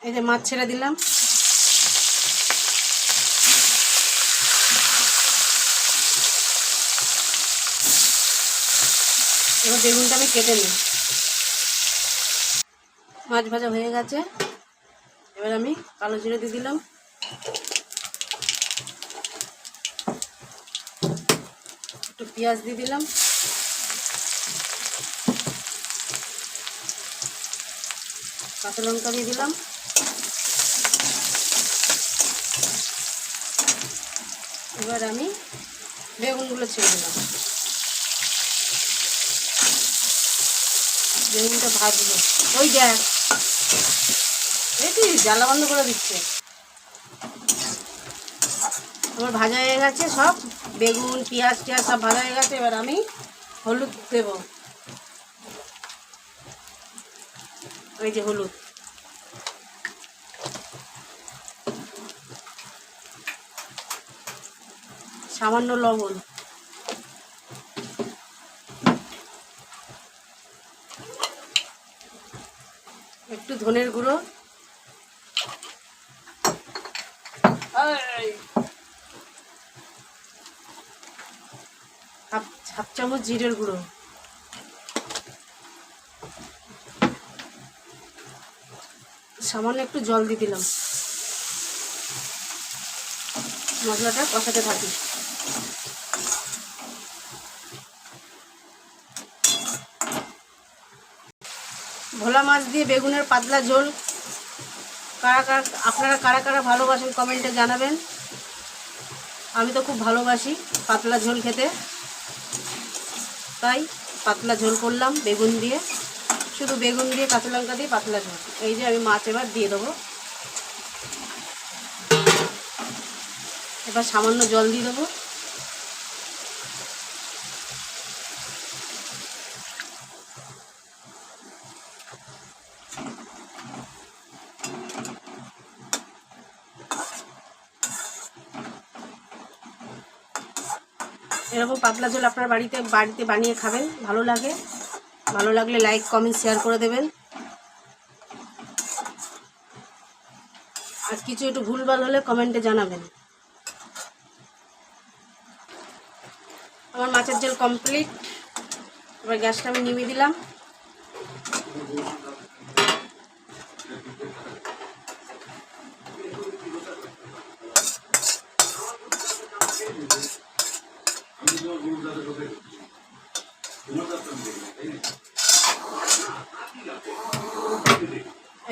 এই যে মাছ ছেড়ে দিলাম। এবার বেগুনটা আমি কেটে নিই। মাছ ভাজা হয়ে গেছে, এবার আমি কালো জিরে দিয়ে দিলাম, একটু পেঁয়াজ দিয়ে দিলাম, কাঁচা লঙ্কা দিয়ে দিলাম, এবার আমি বেগুনগুলো ছেড়ে দিলাম। বেগুনটা ভাজবো। ওই দেখ, এই জ্বালা বন্ধ করে দিচ্ছে। আমার ভাজা হয়ে গেছে সব, বেগুন পেঁয়াজ টিয়াজ সব ভাজা হয়ে গেছে। এবার আমি হলুদ দেব, ওই যে হলুদ, সামান্য লবণ, একটু ধনের গুঁড়ো, হাফ চামচ জিরের গুঁড়ো, সামান্য একটু জল দিয়ে দিলাম। মশলাটা কষাতে থাকি। ভোলা মাছ দিয়ে বেগুনের পাতলা ঝোল আপনারা কারা কারা ভালোবাসেন কমেন্টে জানাবেন। আমি তো খুব ভালোবাসি পাতলা ঝোল খেতে, তাই পাতলা ঝোল করলাম বেগুন দিয়ে, শুধু বেগুন দিয়ে কাঁচা লঙ্কা দিয়ে পাতলা ঝোল। এই যে আমি মাছ এবার দিয়ে দেবো, এবার সামান্য জল দিয়ে দেবো। এরকম পাতলা ঝোল আপনার বাড়িতে বানিয়ে খাবেন, ভালো লাগে। ভালো লাগলে লাইক কমেন্ট শেয়ার করে দেবেন। আর কিছু একটু ভুলভাল হলে কমেন্টে জানাবেন। আমার মাছের ঝোল কমপ্লিট। এবার গ্যাসটা আমি নিভিয়ে দিলাম।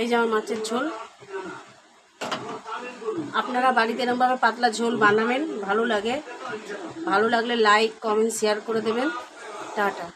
এই যে আমার মাছের ঝোল। আপনারা বাড়িতে এরকমভাবে পাতলা ঝোল বানাবেন, ভালো লাগে। ভালো লাগলে লাইক কমেন্ট শেয়ার করে দেবেন। টাটা।